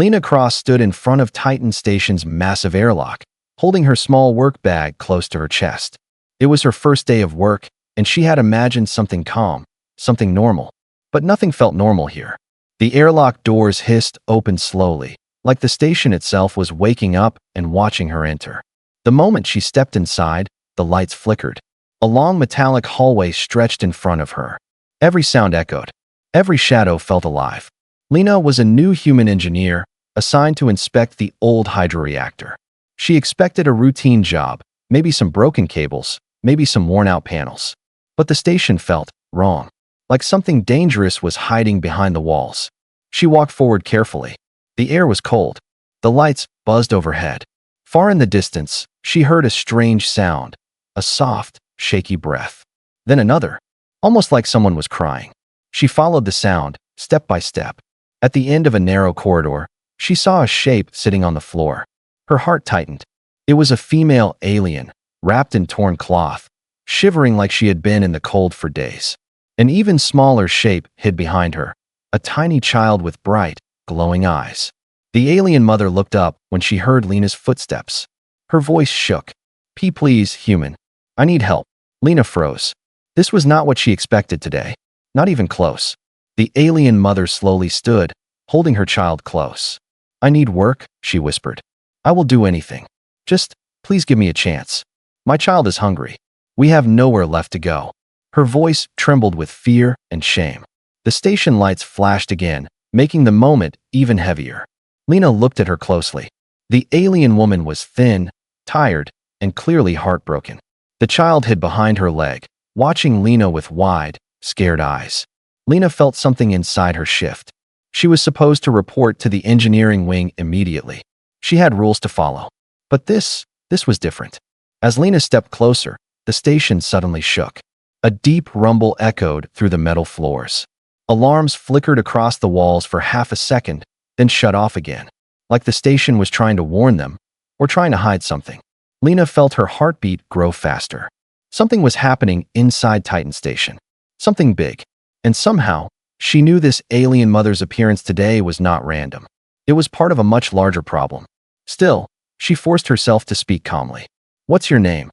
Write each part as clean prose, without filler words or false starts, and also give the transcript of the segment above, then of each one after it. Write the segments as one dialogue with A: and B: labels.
A: Lena Cross stood in front of Titan Station's massive airlock, holding her small work bag close to her chest. It was her first day of work, and she had imagined something calm, something normal. But nothing felt normal here. The airlock doors hissed open slowly, like the station itself was waking up and watching her enter. The moment she stepped inside, the lights flickered. A long metallic hallway stretched in front of her. Every sound echoed. Every shadow felt alive. Lena was a new human engineer, assigned to inspect the old hydroreactor. She expected a routine job, maybe some broken cables, maybe some worn-out panels. But the station felt wrong, like something dangerous was hiding behind the walls. She walked forward carefully. The air was cold. The lights buzzed overhead. Far in the distance, she heard a strange sound, a soft, shaky breath. Then another, almost like someone was crying. She followed the sound, step by step. At the end of a narrow corridor, she saw a shape sitting on the floor. Her heart tightened. It was a female alien, wrapped in torn cloth, shivering like she had been in the cold for days. An even smaller shape hid behind her, a tiny child with bright, glowing eyes. The alien mother looked up when she heard Lena's footsteps. Her voice shook. Please, human. I need help." Lena froze. This was not what she expected today. Not even close. The alien mother slowly stood, holding her child close. "I need work," she whispered. "I will do anything. Just, please give me a chance. My child is hungry. We have nowhere left to go." Her voice trembled with fear and shame. The station lights flashed again, making the moment even heavier. Lena looked at her closely. The alien woman was thin, tired, and clearly heartbroken. The child hid behind her leg, watching Lena with wide, scared eyes. Lena felt something inside her shift. She was supposed to report to the engineering wing immediately. She had rules to follow. But this was different. As Lena stepped closer, the station suddenly shook. A deep rumble echoed through the metal floors. Alarms flickered across the walls for half a second, then shut off again, like the station was trying to warn them, or trying to hide something. Lena felt her heartbeat grow faster. Something was happening inside Titan Station. Something big. And somehow, she knew this alien mother's appearance today was not random. It was part of a much larger problem. Still, she forced herself to speak calmly. "What's your name?"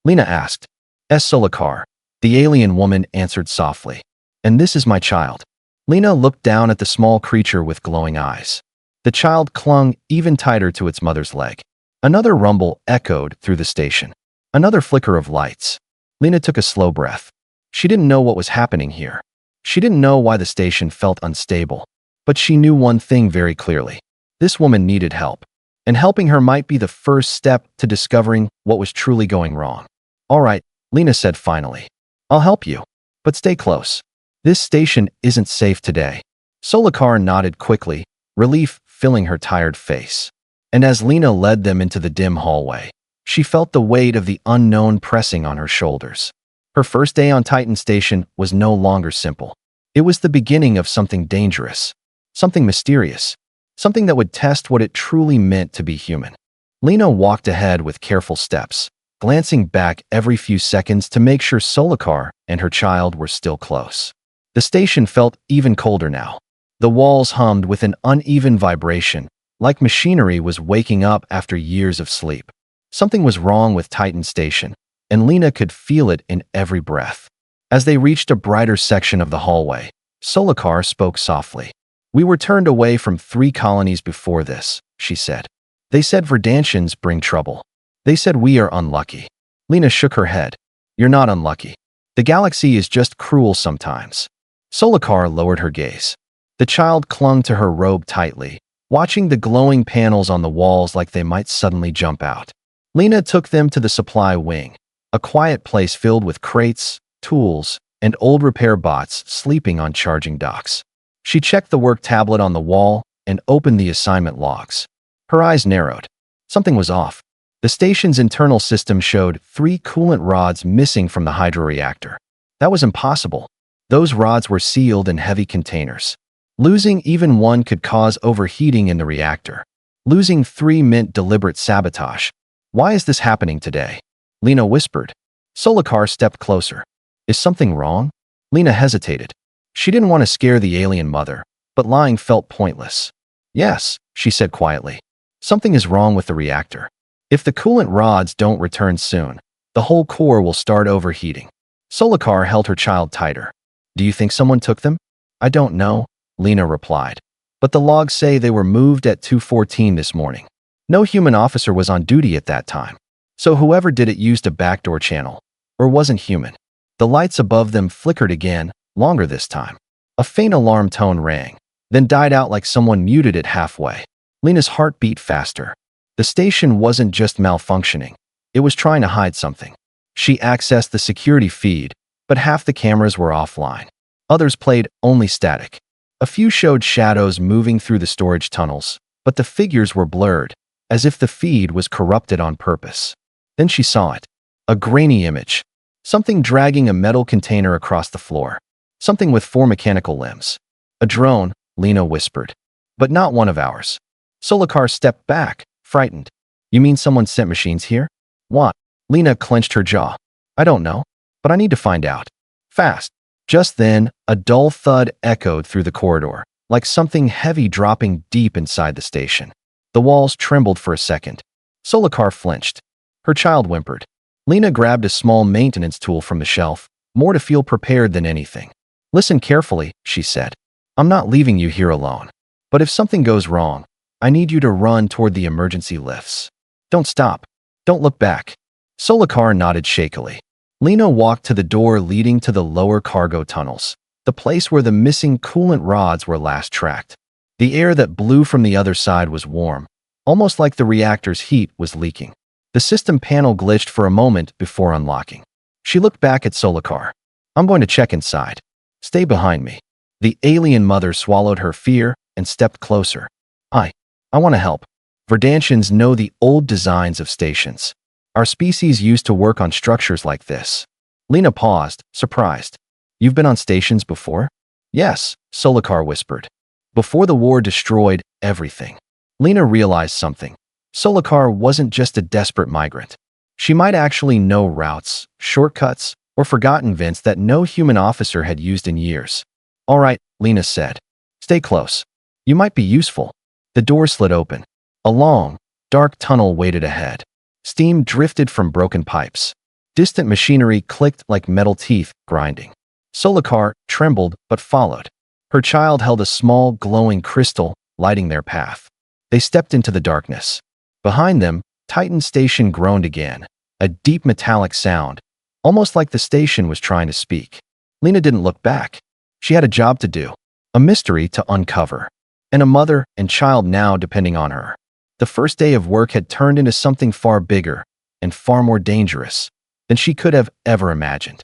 A: Lena asked. Solikar. The alien woman answered softly. "And this is my child." Lena looked down at the small creature with glowing eyes. The child clung even tighter to its mother's leg. Another rumble echoed through the station. Another flicker of lights. Lena took a slow breath. She didn't know what was happening here. She didn't know why the station felt unstable. But she knew one thing very clearly. This woman needed help. And helping her might be the first step to discovering what was truly going wrong. "All right," Lena said finally. "I'll help you. But stay close. This station isn't safe today." Solikar nodded quickly, relief filling her tired face. And as Lena led them into the dim hallway, she felt the weight of the unknown pressing on her shoulders. Her first day on Titan Station was no longer simple. It was the beginning of something dangerous, something mysterious, something that would test what it truly meant to be human. Lena walked ahead with careful steps, glancing back every few seconds to make sure Solikar and her child were still close. The station felt even colder now. The walls hummed with an uneven vibration, like machinery was waking up after years of sleep. Something was wrong with Titan Station, and Lena could feel it in every breath. As they reached a brighter section of the hallway, Solikar spoke softly. "We were turned away from 3 colonies before this," she said. "They said Verdantians bring trouble. They said we are unlucky." Lena shook her head. "You're not unlucky. The galaxy is just cruel sometimes." Solikar lowered her gaze. The child clung to her robe tightly, watching the glowing panels on the walls like they might suddenly jump out. Lena took them to the supply wing, a quiet place filled with crates, tools, and old repair bots sleeping on charging docks. She checked the work tablet on the wall and opened the assignment logs. Her eyes narrowed. Something was off. The station's internal system showed 3 coolant rods missing from the hydroreactor. That was impossible. Those rods were sealed in heavy containers. Losing even one could cause overheating in the reactor. Losing 3 meant deliberate sabotage. "Why is this happening today?" Lena whispered. Solikar stepped closer. "Is something wrong?" Lena hesitated. She didn't want to scare the alien mother, but lying felt pointless. Yes, she said quietly. Something is wrong with the reactor. If the coolant rods don't return soon, the whole core will start overheating. Solikar held her child tighter. Do you think someone took them? I don't know, Lena replied. But the logs say they were moved at 2:14 this morning. No human officer was on duty at that time. So whoever did it used a backdoor channel. Or wasn't human. The lights above them flickered again, longer this time. A faint alarm tone rang, then died out like someone muted it halfway. Lena's heart beat faster. The station wasn't just malfunctioning. It was trying to hide something. She accessed the security feed, but half the cameras were offline. Others played only static. A few showed shadows moving through the storage tunnels, but the figures were blurred, as if the feed was corrupted on purpose. Then she saw it. A grainy image. Something dragging a metal container across the floor. Something with 4 mechanical limbs. A drone, Lena whispered. But not one of ours. Solikar stepped back, frightened. You mean someone sent machines here? What? Lena clenched her jaw. I don't know, but I need to find out. Fast. Just then, a dull thud echoed through the corridor, like something heavy dropping deep inside the station. The walls trembled for a second. Solikar flinched. Her child whimpered. Lena grabbed a small maintenance tool from the shelf, more to feel prepared than anything. Listen carefully, she said. I'm not leaving you here alone. But if something goes wrong, I need you to run toward the emergency lifts. Don't stop. Don't look back. Solikar nodded shakily. Lena walked to the door leading to the lower cargo tunnels, the place where the missing coolant rods were last tracked. The air that blew from the other side was warm, almost like the reactor's heat was leaking. The system panel glitched for a moment before unlocking. She looked back at Solikar. I'm going to check inside. Stay behind me. The alien mother swallowed her fear and stepped closer. I want to help. Verdantians know the old designs of stations. Our species used to work on structures like this. Lena paused, surprised. You've been on stations before? Yes, Solikar whispered. Before the war destroyed everything. Lena realized something. Solikar wasn't just a desperate migrant. She might actually know routes, shortcuts, or forgotten vents that no human officer had used in years. All right, Lena said. Stay close. You might be useful. The door slid open. A long, dark tunnel waited ahead. Steam drifted from broken pipes. Distant machinery clicked like metal teeth, grinding. Solikar trembled but followed. Her child held a small, glowing crystal, lighting their path. They stepped into the darkness. Behind them, Titan Station groaned again, a deep metallic sound, almost like the station was trying to speak. Lena didn't look back. She had a job to do, a mystery to uncover, and a mother and child now depending on her. The first day of work had turned into something far bigger and far more dangerous than she could have ever imagined.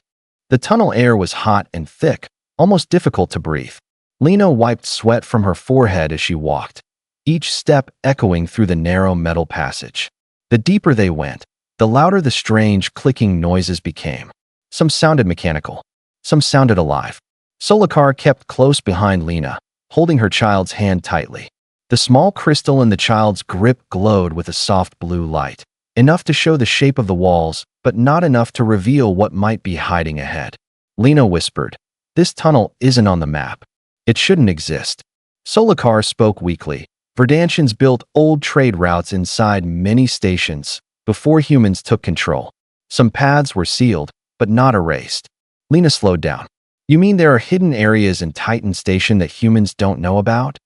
A: The tunnel air was hot and thick, almost difficult to breathe. Lena wiped sweat from her forehead as she walked, each step echoing through the narrow metal passage. The deeper they went, the louder the strange clicking noises became. Some sounded mechanical, some sounded alive. Solikar kept close behind Lena, holding her child's hand tightly. The small crystal in the child's grip glowed with a soft blue light, enough to show the shape of the walls, but not enough to reveal what might be hiding ahead. Lena whispered, "This tunnel isn't on the map. It shouldn't exist." Solikar spoke weakly. Verdantians built old trade routes inside many stations before humans took control. Some paths were sealed, but not erased. Lena slowed down. You mean there are hidden areas in Titan Station that humans don't know about?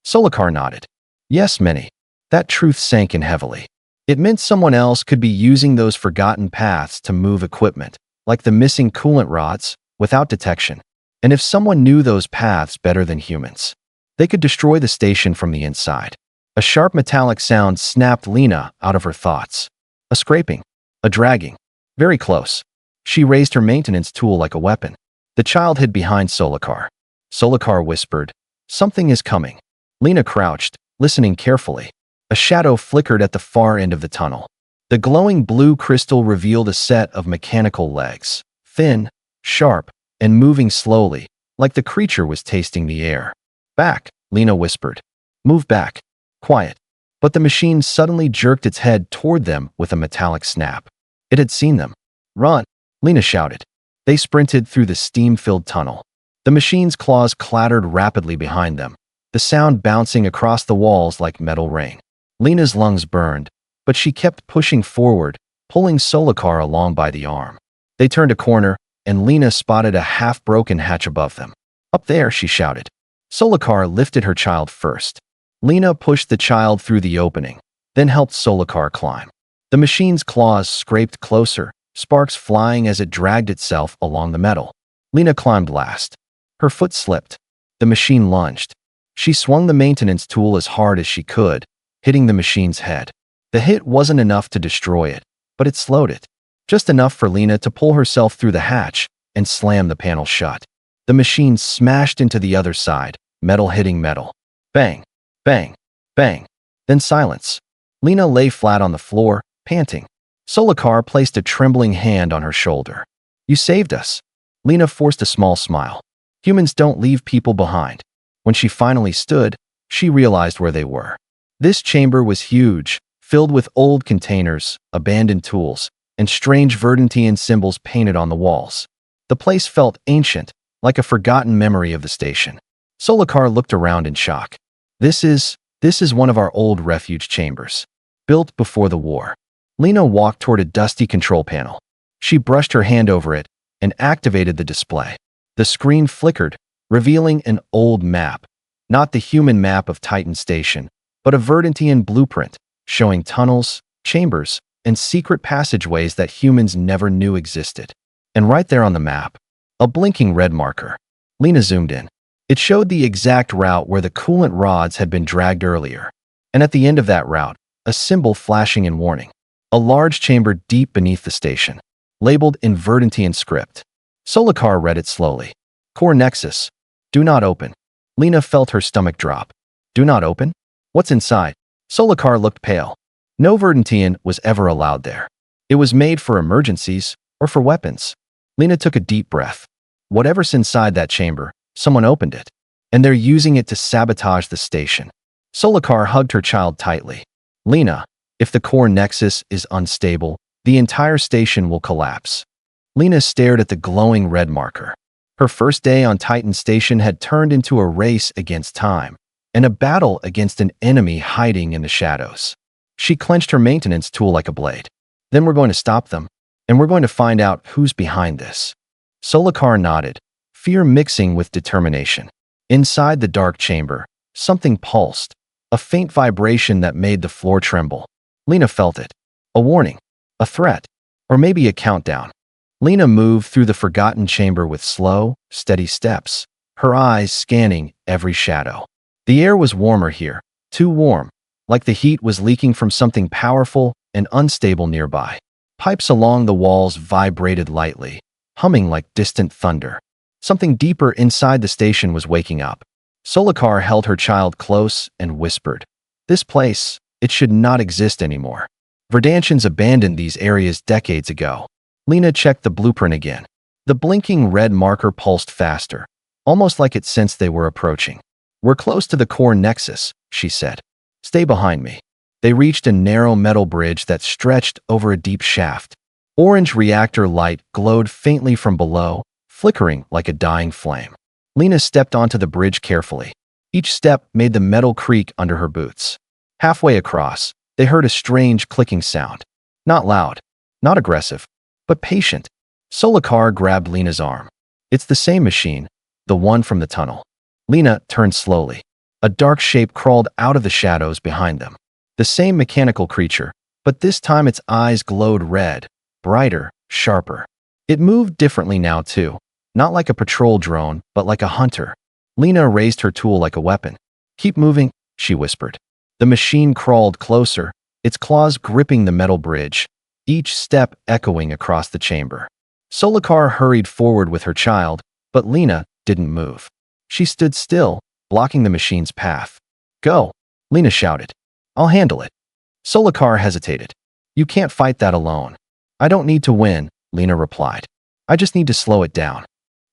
A: Solikar nodded. Yes, many. That truth sank in heavily. It meant someone else could be using those forgotten paths to move equipment, like the missing coolant rods, without detection. And if someone knew those paths better than humans, they could destroy the station from the inside. A sharp metallic sound snapped Lena out of her thoughts. A scraping. A dragging. Very close. She raised her maintenance tool like a weapon. The child hid behind Solikar. Solikar whispered, "Something is coming." Lena crouched, listening carefully. A shadow flickered at the far end of the tunnel. The glowing blue crystal revealed a set of mechanical legs, thin, sharp, and moving slowly, like the creature was tasting the air. "Back," Lena whispered. "Move back. Quiet." But the machine suddenly jerked its head toward them with a metallic snap. It had seen them. "Run," Lena shouted. They sprinted through the steam-filled tunnel. The machine's claws clattered rapidly behind them, the sound bouncing across the walls like metal rain. Lena's lungs burned, but she kept pushing forward, pulling Solakar along by the arm. They turned a corner, and Lena spotted a half-broken hatch above them. "Up there," she shouted. Solakar lifted her child first. Lena pushed the child through the opening, then helped Solakar climb. The machine's claws scraped closer, sparks flying as it dragged itself along the metal. Lena climbed last. Her foot slipped. The machine lunged. She swung the maintenance tool as hard as she could, hitting the machine's head. The hit wasn't enough to destroy it, but it slowed it. Just enough for Lena to pull herself through the hatch and slam the panel shut. The machine smashed into the other side, metal hitting metal. Bang, bang, bang. Then silence. Lena lay flat on the floor, panting. Solakar placed a trembling hand on her shoulder. "You saved us." Lena forced a small smile. Humans don't leave people behind. When she finally stood, she realized where they were. This chamber was huge, filled with old containers, abandoned tools, and strange Verdantine symbols painted on the walls. The place felt ancient, like a forgotten memory of the station. Solakar looked around in shock. This is one of our old refuge chambers, built before the war." Lena walked toward a dusty control panel. She brushed her hand over it and activated the display. The screen flickered, revealing an old map, not the human map of Titan Station, but a Verdantine blueprint, showing tunnels, chambers, and secret passageways that humans never knew existed. And right there on the map, a blinking red marker. Lena zoomed in. It showed the exact route where the coolant rods had been dragged earlier. And at the end of that route, a symbol flashing in warning. A large chamber deep beneath the station, labeled in Verdantine script. Solakar read it slowly. "Core Nexus. Do not open." Lena felt her stomach drop. "Do not open? What's inside?" Solakar looked pale. No Verdantine was ever allowed there. It was made for emergencies or for weapons. Lena took a deep breath. Whatever's inside that chamber, someone opened it, and they're using it to sabotage the station. Solakar hugged her child tightly. "Lena, if the core nexus is unstable, the entire station will collapse." Lena stared at the glowing red marker. Her first day on Titan Station had turned into a race against time, and a battle against an enemy hiding in the shadows. She clenched her maintenance tool like a blade. "Then we're going to stop them, and we're going to find out who's behind this." Solakar nodded, fear mixing with determination. Inside the dark chamber, something pulsed, a faint vibration that made the floor tremble. Lena felt it. A warning, a threat, or maybe a countdown. Lena moved through the forgotten chamber with slow, steady steps, her eyes scanning every shadow. The air was warmer here, too warm, like the heat was leaking from something powerful and unstable nearby. Pipes along the walls vibrated lightly, humming like distant thunder. Something deeper inside the station was waking up. Solakar held her child close and whispered, "This place, it should not exist anymore. Verdantians abandoned these areas decades ago." Lena checked the blueprint again. The blinking red marker pulsed faster, almost like it sensed they were approaching. "We're close to the core nexus," she said. "Stay behind me." They reached a narrow metal bridge that stretched over a deep shaft. Orange reactor light glowed faintly from below, flickering like a dying flame. Lena stepped onto the bridge carefully. Each step made the metal creak under her boots. Halfway across, they heard a strange clicking sound. Not loud, not aggressive, but patient. Solakar grabbed Lena's arm. "It's the same machine, the one from the tunnel." Lena turned slowly. A dark shape crawled out of the shadows behind them. The same mechanical creature, but this time its eyes glowed red, brighter, sharper. It moved differently now too, not like a patrol drone, but like a hunter. Lena raised her tool like a weapon. "Keep moving," she whispered. The machine crawled closer, its claws gripping the metal bridge, each step echoing across the chamber. Solakar hurried forward with her child, but Lena didn't move. She stood still, blocking the machine's path. "Go," Lena shouted. "I'll handle it." Solakar hesitated. "You can't fight that alone." "I don't need to win," Lena replied. "I just need to slow it down."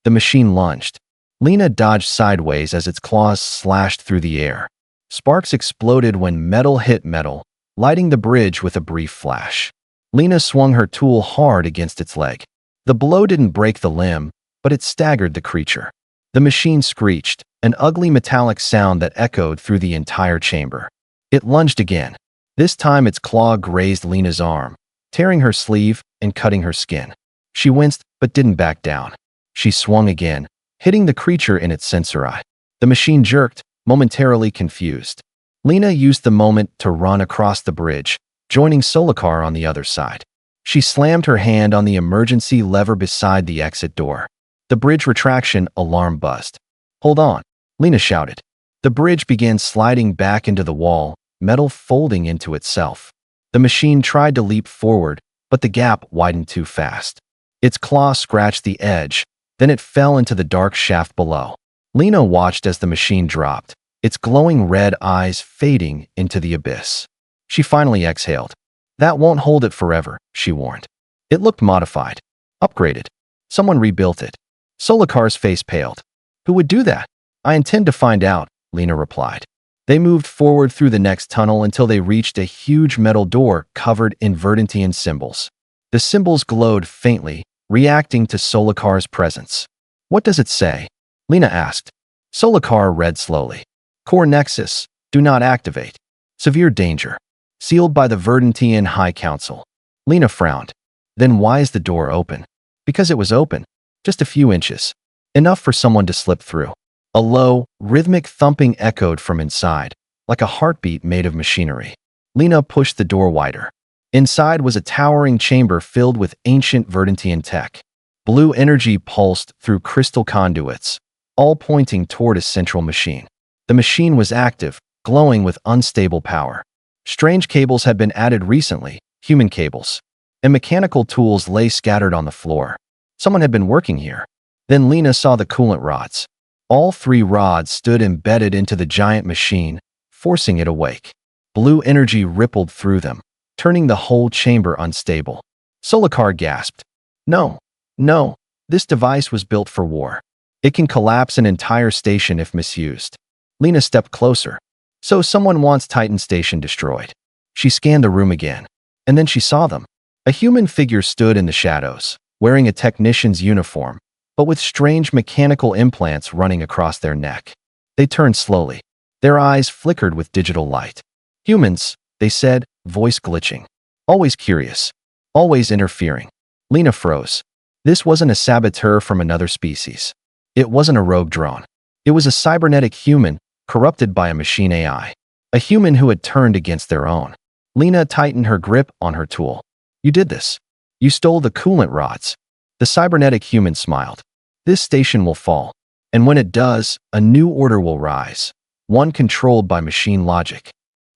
A: The machine lunged. Lena dodged sideways as its claws slashed through the air. Sparks exploded when metal hit metal, lighting the bridge with a brief flash. Lena swung her tool hard against its leg. The blow didn't break the limb, but it staggered the creature. The machine screeched, an ugly metallic sound that echoed through the entire chamber. It lunged again. This time its claw grazed Lena's arm, tearing her sleeve and cutting her skin. She winced but didn't back down. She swung again, hitting the creature in its sensor eye. The machine jerked, momentarily confused. Lena used the moment to run across the bridge, joining Solakar on the other side. She slammed her hand on the emergency lever beside the exit door. The bridge retraction alarm buzzed. "Hold on," Lena shouted. The bridge began sliding back into the wall, metal folding into itself. The machine tried to leap forward, but the gap widened too fast. Its claw scratched the edge, then it fell into the dark shaft below. Lena watched as the machine dropped, its glowing red eyes fading into the abyss. She finally exhaled. "That won't hold it forever," she warned. It looked modified. Upgraded. Someone rebuilt it. Solakar's face paled. "Who would do that?" "I intend to find out," Lena replied. They moved forward through the next tunnel until they reached a huge metal door covered in Verdantine symbols. The symbols glowed faintly, reacting to Solakar's presence. "What does it say?" Lena asked. Solakar read slowly. "Core Nexus, do not activate. Severe danger. Sealed by the Verdantine High Council." Lena frowned. "Then why is the door open?" "Because it was open. Just a few inches. Enough for someone to slip through." A low, rhythmic thumping echoed from inside, like a heartbeat made of machinery. Lena pushed the door wider. Inside was a towering chamber filled with ancient Verdantine tech. Blue energy pulsed through crystal conduits, all pointing toward a central machine. The machine was active, glowing with unstable power. Strange cables had been added recently, human cables, and mechanical tools lay scattered on the floor. Someone had been working here. Then Lena saw the coolant rods. All 3 rods stood embedded into the giant machine, forcing it awake. Blue energy rippled through them, turning the whole chamber unstable. Solakar gasped. No, this device was built for war. It can collapse an entire station if misused." Lena stepped closer. "So someone wants Titan Station destroyed." She scanned the room again, and then she saw them. A human figure stood in the shadows, wearing a technician's uniform, but with strange mechanical implants running across their neck. They turned slowly. Their eyes flickered with digital light. "Humans," they said, voice glitching. "Always curious. Always interfering." Lena froze. This wasn't a saboteur from another species. It wasn't a rogue drone. It was a cybernetic human, corrupted by a machine AI. A human who had turned against their own. Lena tightened her grip on her tool. "You did this. You stole the coolant rods." The cybernetic human smiled. "This station will fall. And when it does, a new order will rise. One controlled by machine logic."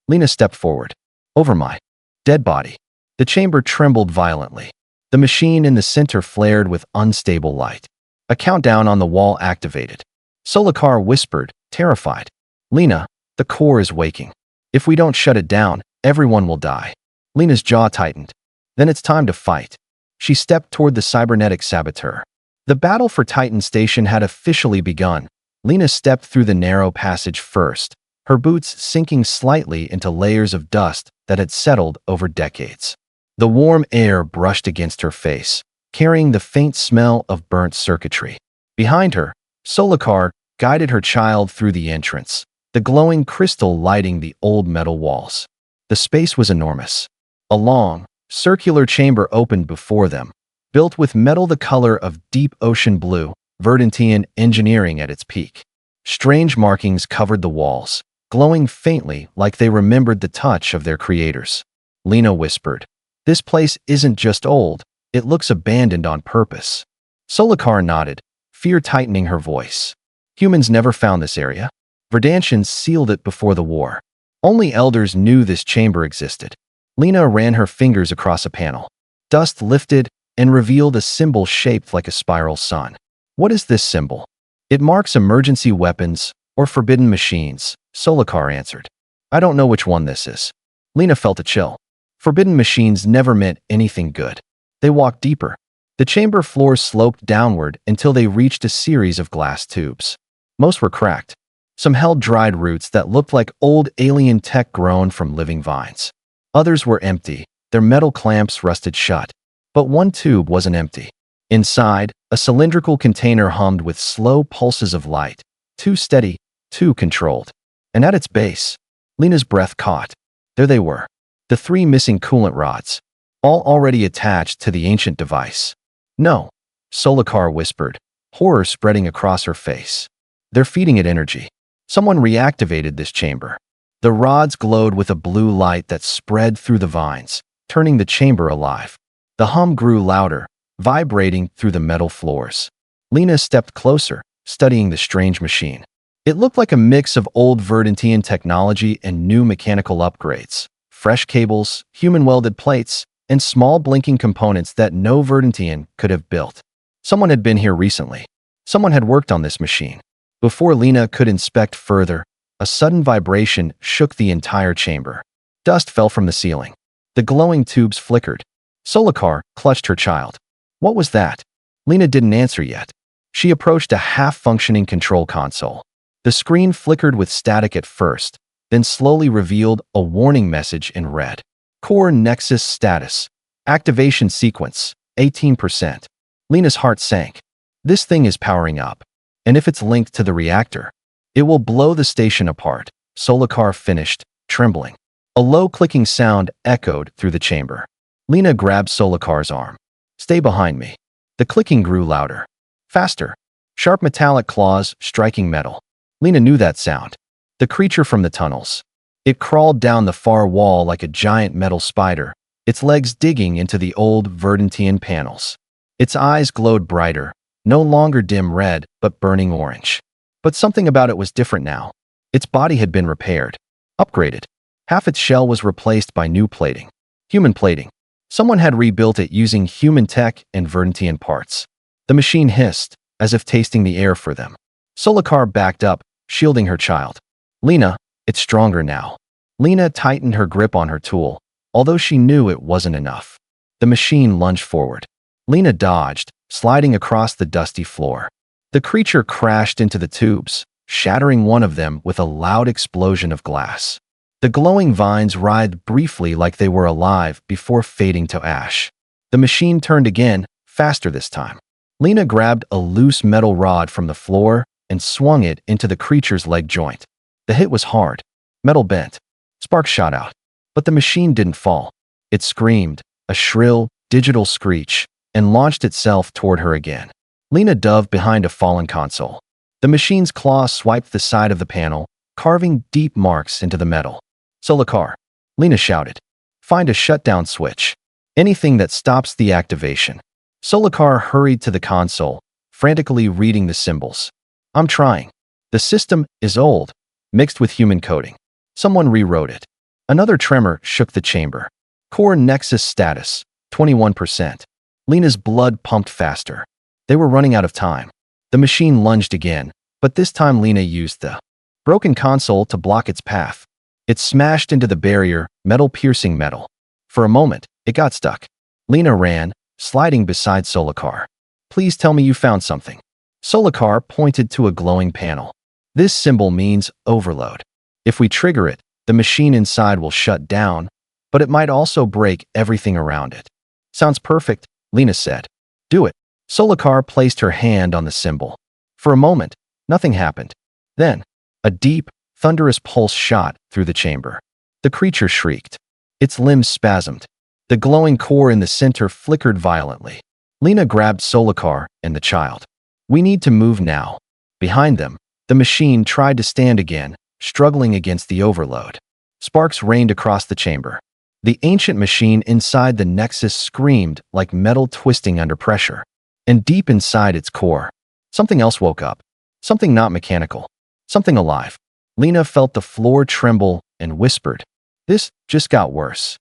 A: Lena stepped forward. Over my dead body. The chamber trembled violently. The machine in the center flared with unstable light. A countdown on the wall activated. Solakar whispered, terrified. "Lena, the core is waking. If we don't shut it down, everyone will die." Lena's jaw tightened. "Then it's time to fight." She stepped toward the cybernetic saboteur. The battle for Titan Station had officially begun. Lena stepped through the narrow passage first, her boots sinking slightly into layers of dust that had settled over decades. The warm air brushed against her face, carrying the faint smell of burnt circuitry. Behind her, Solakar guided her child through the entrance, the glowing crystal lighting the old metal walls. The space was enormous. A long, circular chamber opened before them, built with metal the color of deep ocean blue, Verdantine engineering at its peak. Strange markings covered the walls, glowing faintly like they remembered the touch of their creators. Lena whispered, "This place isn't just old, it looks abandoned on purpose." Solakar nodded, fear tightening her voice. "Humans never found this area. Verdantians sealed it before the war. Only elders knew this chamber existed." Lena ran her fingers across a panel. Dust lifted and revealed a symbol shaped like a spiral sun. "What is this symbol?" "It marks emergency weapons or forbidden machines," Solakar answered. "I don't know which one this is." Lena felt a chill. Forbidden machines never meant anything good. They walked deeper. The chamber floor sloped downward until they reached a series of glass tubes. Most were cracked. Some held dried roots that looked like old alien tech grown from living vines. Others were empty, their metal clamps rusted shut. But one tube wasn't empty. Inside, a cylindrical container hummed with slow pulses of light, too steady, too controlled. And at its base, Lena's breath caught. There they were, the 3 missing coolant rods, all already attached to the ancient device. No, Solakar whispered, horror spreading across her face. They're feeding it energy. Someone reactivated this chamber. The rods glowed with a blue light that spread through the vines, turning the chamber alive. The hum grew louder, vibrating through the metal floors. Lena stepped closer, studying the strange machine. It looked like a mix of old Verdantine technology and new mechanical upgrades. Fresh cables, human-welded plates, and small blinking components that no Verdantine could have built. Someone had been here recently. Someone had worked on this machine. Before Lena could inspect further, a sudden vibration shook the entire chamber. Dust fell from the ceiling. The glowing tubes flickered. Solakar clutched her child. What was that? Lena didn't answer yet. She approached a half-functioning control console. The screen flickered with static at first, then slowly revealed a warning message in red. Core Nexus status. Activation sequence, 18%. Lena's heart sank. This thing is powering up. And if it's linked to the reactor, it will blow the station apart, Solakar finished, trembling. A low clicking sound echoed through the chamber. Lena grabbed Solakar's arm. Stay behind me. The clicking grew louder. Faster. Sharp metallic claws striking metal. Lena knew that sound. The creature from the tunnels. It crawled down the far wall like a giant metal spider, its legs digging into the old Verdantine panels. Its eyes glowed brighter, no longer dim red, but burning orange. But something about it was different now. Its body had been repaired, upgraded. Half its shell was replaced by new plating. Human plating. Someone had rebuilt it using human tech and Verdantine parts. The machine hissed, as if tasting the air for them. Solakar backed up, shielding her child. Lena, it's stronger now. Lena tightened her grip on her tool, although she knew it wasn't enough. The machine lunged forward. Lena dodged, sliding across the dusty floor. The creature crashed into the tubes, shattering one of them with a loud explosion of glass. The glowing vines writhed briefly like they were alive before fading to ash. The machine turned again, faster this time. Lena grabbed a loose metal rod from the floor and swung it into the creature's leg joint. The hit was hard. Metal bent. Sparks shot out. But the machine didn't fall. It screamed, a shrill, digital screech, and launched itself toward her again. Lena dove behind a fallen console. The machine's claw swiped the side of the panel, carving deep marks into the metal. Solakar. Lena shouted. Find a shutdown switch. Anything that stops the activation. Solakar hurried to the console, frantically reading the symbols. I'm trying. The system is old, mixed with human coding. Someone rewrote it. Another tremor shook the chamber. Core Nexus status, 21%. Lena's blood pumped faster. They were running out of time. The machine lunged again, but this time Lena used the broken console to block its path. It smashed into the barrier, metal piercing metal. For a moment, it got stuck. Lena ran, sliding beside Solakar. Please tell me you found something. Solakar pointed to a glowing panel. This symbol means overload. If we trigger it, the machine inside will shut down, but it might also break everything around it. Sounds perfect, Lena said. Do it. Solakar placed her hand on the symbol. For a moment, nothing happened. Then, a deep, thunderous pulse shot through the chamber. The creature shrieked. Its limbs spasmed. The glowing core in the center flickered violently. Lena grabbed Solakar and the child. We need to move now. Behind them, the machine tried to stand again, struggling against the overload. Sparks rained across the chamber. The ancient machine inside the Nexus screamed like metal twisting under pressure. And deep inside its core, something else woke up. Something not mechanical. Something alive. Lena felt the floor tremble and whispered, "This just got worse."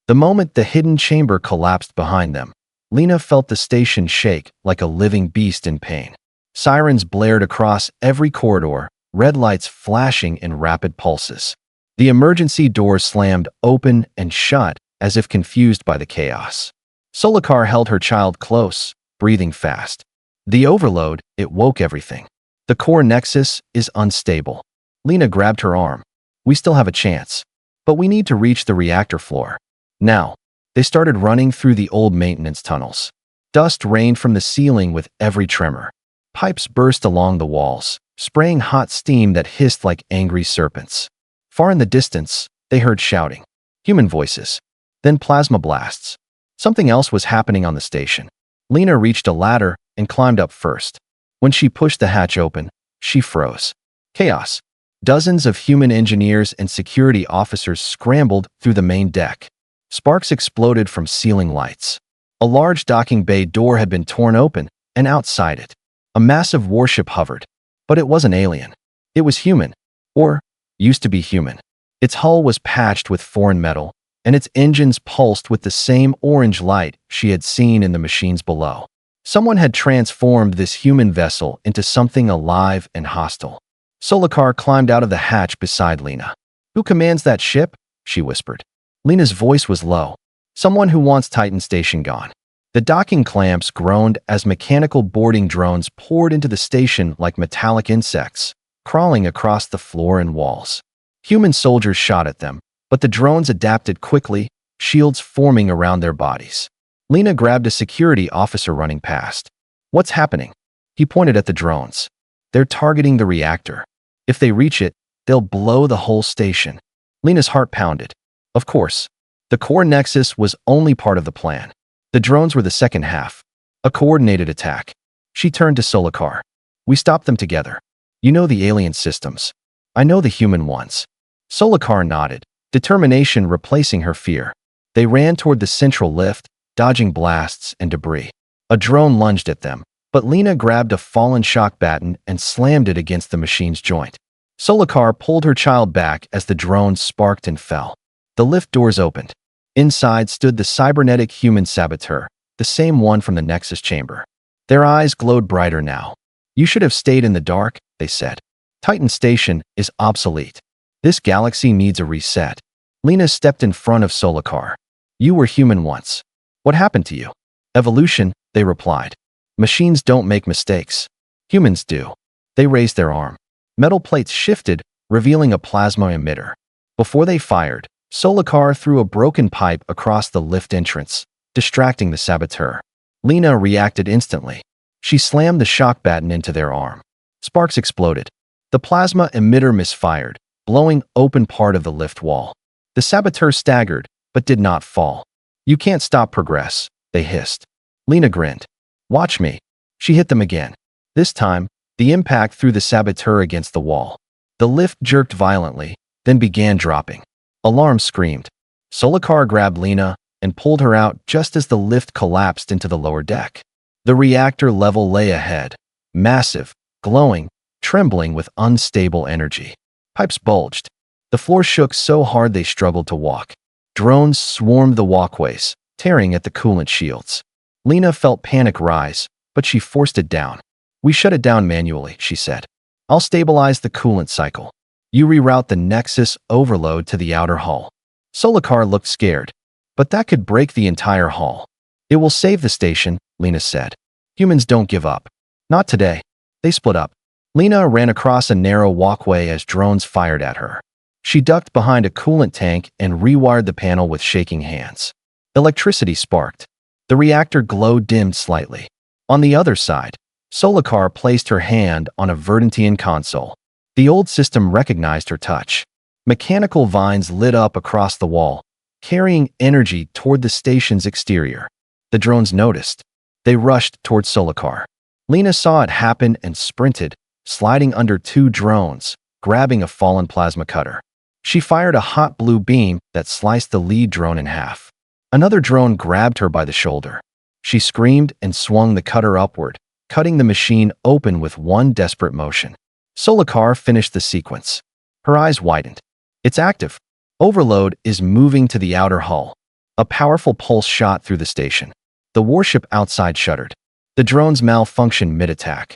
A: The moment the hidden chamber collapsed behind them, Lena felt the station shake like a living beast in pain. Sirens blared across every corridor, red lights flashing in rapid pulses. The emergency doors slammed open and shut as if confused by the chaos. Solakar held her child close, breathing fast. The overload, it woke everything. The core Nexus is unstable. Lena grabbed her arm. We still have a chance. But we need to reach the reactor floor. Now, they started running through the old maintenance tunnels. Dust rained from the ceiling with every tremor. Pipes burst along the walls, spraying hot steam that hissed like angry serpents. Far in the distance, they heard shouting. Human voices. Then plasma blasts. Something else was happening on the station. Lena reached a ladder and climbed up first. When she pushed the hatch open, she froze. Chaos. Dozens of human engineers and security officers scrambled through the main deck. Sparks exploded from ceiling lights. A large docking bay door had been torn open, and outside it, a massive warship hovered. But it wasn't alien. It was human. Or used to be human. Its hull was patched with foreign metal, and its engines pulsed with the same orange light she had seen in the machines below. Someone had transformed this human vessel into something alive and hostile. Solakar climbed out of the hatch beside Lena. "Who commands that ship?" she whispered. Lena's voice was low. "Someone who wants Titan Station gone." The docking clamps groaned as mechanical boarding drones poured into the station like metallic insects, crawling across the floor and walls. Human soldiers shot at them, but the drones adapted quickly, shields forming around their bodies. Lena grabbed a security officer running past. "What's happening?" He pointed at the drones. "They're targeting the reactor. If they reach it, they'll blow the whole station." Lena's heart pounded. Of course, the core nexus was only part of the plan. The drones were the second half. A coordinated attack. She turned to Solakar. "We stopped them together. You know the alien systems. I know the human ones." Solakar nodded, determination replacing her fear. They ran toward the central lift, dodging blasts and debris. A drone lunged at them, but Lena grabbed a fallen shock batten and slammed it against the machine's joint. Solakar pulled her child back as the drone sparked and fell. The lift doors opened. Inside stood the cybernetic human saboteur, the same one from the Nexus chamber. Their eyes glowed brighter now. "You should have stayed in the dark," they said. "Titan Station is obsolete. This galaxy needs a reset." Lena stepped in front of Solakar. "You were human once. What happened to you?" "Evolution," they replied. "Machines don't make mistakes. Humans do." They raised their arm. Metal plates shifted, revealing a plasma emitter. Before they fired, Solakar threw a broken pipe across the lift entrance, distracting the saboteur. Lena reacted instantly. She slammed the shock batten into their arm. Sparks exploded. The plasma emitter misfired, blowing open part of the lift wall. The saboteur staggered, but did not fall. "You can't stop progress," they hissed. Lena grinned. "Watch me." She hit them again. This time, the impact threw the saboteur against the wall. The lift jerked violently, then began dropping. Alarm screamed. Solakar grabbed Lena and pulled her out just as the lift collapsed into the lower deck. The reactor level lay ahead, massive, glowing, trembling with unstable energy. Pipes bulged. The floor shook so hard they struggled to walk. Drones swarmed the walkways, tearing at the coolant shields. Lena felt panic rise, but she forced it down. "We shut it down manually," she said. "I'll stabilize the coolant cycle. You reroute the Nexus overload to the outer hull." Solakar looked scared. "But that could break the entire hull." "It will save the station," Lena said. "Humans don't give up. Not today." They split up. Lena ran across a narrow walkway as drones fired at her. She ducked behind a coolant tank and rewired the panel with shaking hands. Electricity sparked. The reactor glow dimmed slightly. On the other side, Solakar placed her hand on a Verdantine console. The old system recognized her touch. Mechanical vines lit up across the wall, carrying energy toward the station's exterior. The drones noticed. They rushed toward Solakar. Lena saw it happen and sprinted, sliding under two drones, grabbing a fallen plasma cutter. She fired a hot blue beam that sliced the lead drone in half. Another drone grabbed her by the shoulder. She screamed and swung the cutter upward, cutting the machine open with one desperate motion. Solakar finished the sequence. Her eyes widened. "It's active. Overload is moving to the outer hull." A powerful pulse shot through the station. The warship outside shuddered. The drones malfunctioned mid-attack,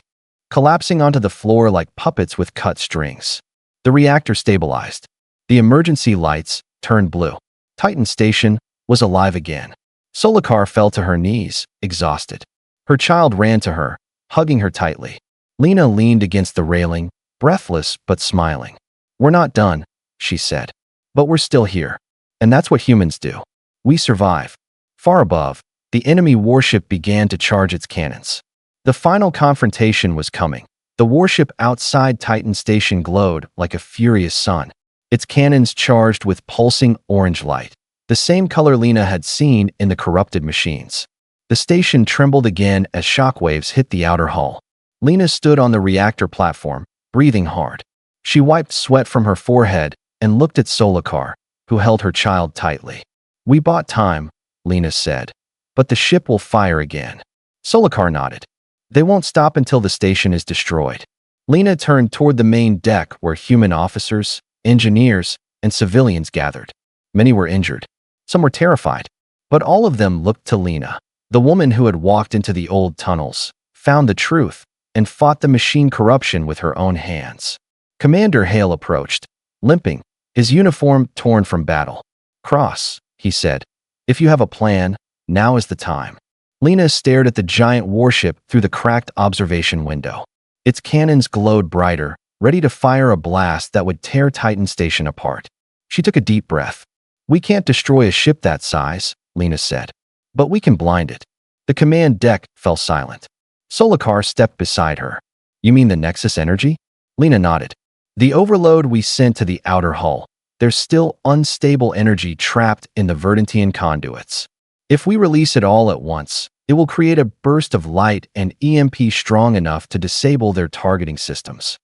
A: collapsing onto the floor like puppets with cut strings. The reactor stabilized. The emergency lights turned blue. Titan Station was alive again. Solakar fell to her knees, exhausted. Her child ran to her, hugging her tightly. Lena leaned against the railing, breathless but smiling. "We're not done," she said. "But we're still here. And that's what humans do. We survive." Far above, the enemy warship began to charge its cannons. The final confrontation was coming. The warship outside Titan Station glowed like a furious sun, its cannons charged with pulsing orange light, the same color Lena had seen in the corrupted machines. The station trembled again as shockwaves hit the outer hull. Lena stood on the reactor platform, breathing hard. She wiped sweat from her forehead and looked at Solakar, who held her child tightly. "We bought time," Lena said, "but the ship will fire again." Solakar nodded. "They won't stop until the station is destroyed." Lena turned toward the main deck where human officers, engineers, and civilians gathered. Many were injured. Some were terrified. But all of them looked to Lena, the woman who had walked into the old tunnels, found the truth, and fought the machine corruption with her own hands. Commander Hale approached, limping, his uniform torn from battle. "Cross," he said. "If you have a plan, now is the time." Lena stared at the giant warship through the cracked observation window. Its cannons glowed brighter, ready to fire a blast that would tear Titan Station apart. She took a deep breath. "We can't destroy a ship that size," Lena said. "But we can blind it." The command deck fell silent. Solakar stepped beside her. "You mean the Nexus energy?" Lena nodded. "The overload we sent to the outer hull. There's still unstable energy trapped in the Verdantian conduits. If we release it all at once, it will create a burst of light and EMP strong enough to disable their targeting systems."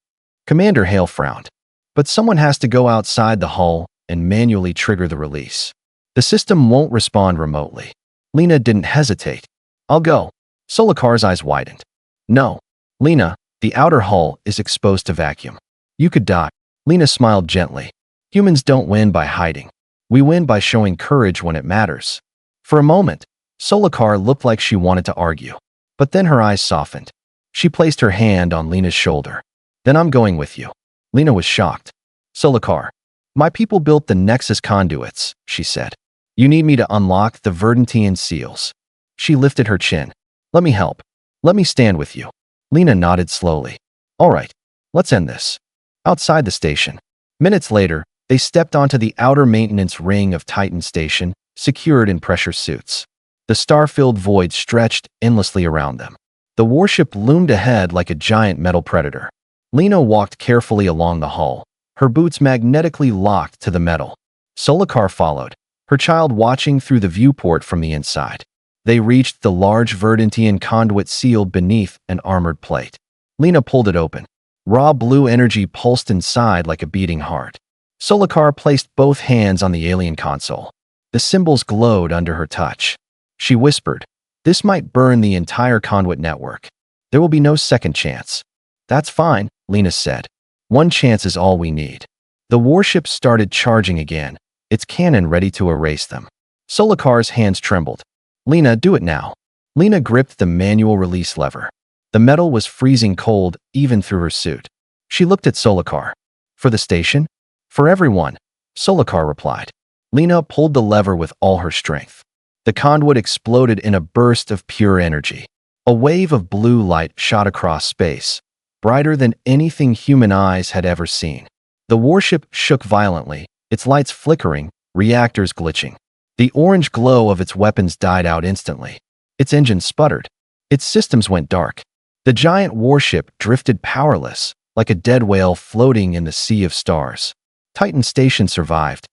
A: Commander Hale frowned. "But someone has to go outside the hull and manually trigger the release. The system won't respond remotely." Lena didn't hesitate. "I'll go." Solakar's eyes widened. "No. Lena, the outer hull is exposed to vacuum. You could die." Lena smiled gently. "Humans don't win by hiding. We win by showing courage when it matters." For a moment, Solakar looked like she wanted to argue. But then her eyes softened. She placed her hand on Lena's shoulder. "Then I'm going with you." Lena was shocked. "Solakar, my people built the Nexus conduits," she said. "You need me to unlock the Verdantian seals." She lifted her chin. "Let me help. Let me stand with you." Lena nodded slowly. "All right, let's end this." Outside the station. Minutes later, they stepped onto the outer maintenance ring of Titan Station, secured in pressure suits. The star-filled void stretched endlessly around them. The warship loomed ahead like a giant metal predator. Lena walked carefully along the hull, her boots magnetically locked to the metal. Solakar followed, her child watching through the viewport from the inside. They reached the large Verdantian conduit sealed beneath an armored plate. Lena pulled it open. Raw blue energy pulsed inside like a beating heart. Solakar placed both hands on the alien console. The symbols glowed under her touch. She whispered, "This might burn the entire conduit network. There will be no second chance." "That's fine," Lena said. "One chance is all we need." The warship started charging again, its cannon ready to erase them. Solakar's hands trembled. "Lena, do it now." Lena gripped the manual release lever. The metal was freezing cold even through her suit. She looked at Solakar. "For the station?" "For everyone," Solakar replied. Lena pulled the lever with all her strength. The conduit exploded in a burst of pure energy. A wave of blue light shot across space, brighter than anything human eyes had ever seen. The warship shook violently, its lights flickering, reactors glitching. The orange glow of its weapons died out instantly. Its engines sputtered. Its systems went dark. The giant warship drifted powerless, like a dead whale floating in the sea of stars. Titan Station survived.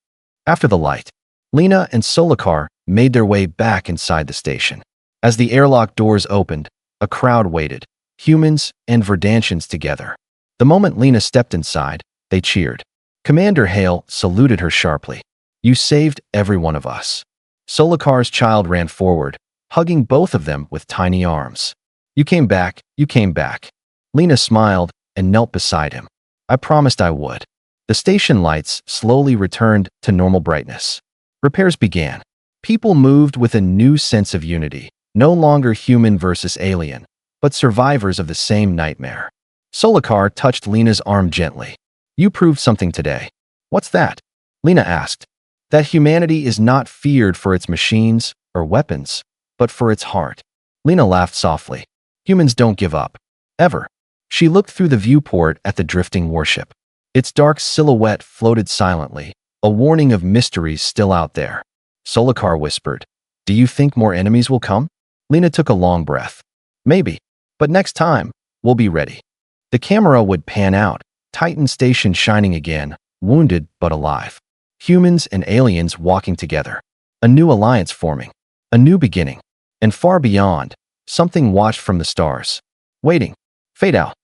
A: After the light, Lena and Solakar made their way back inside the station. As the airlock doors opened, a crowd waited, humans and Verdantians together. The moment Lena stepped inside, they cheered. Commander Hale saluted her sharply. "You saved every one of us." Solakar's child ran forward, hugging both of them with tiny arms. You came back. You came back." Lena smiled and knelt beside him. "I promised I would." The station lights slowly returned to normal brightness. Repairs began. People moved with a new sense of unity, no longer human versus alien, but survivors of the same nightmare. Solakar touched Lena's arm gently. "You proved something today." "What's that?" Lena asked. "That humanity is not feared for its machines or weapons, but for its heart." Lena laughed softly. "Humans don't give up. Ever." She looked through the viewport at the drifting warship. Its dark silhouette floated silently, a warning of mysteries still out there. Solakar whispered, "Do you think more enemies will come?" Lena took a long breath. "Maybe. But next time, we'll be ready. The camera would pan out, Titan station shining again, wounded but alive. Humans and aliens walking together. A new alliance forming. A new beginning. And far beyond, something watched from the stars. Waiting. Fade out.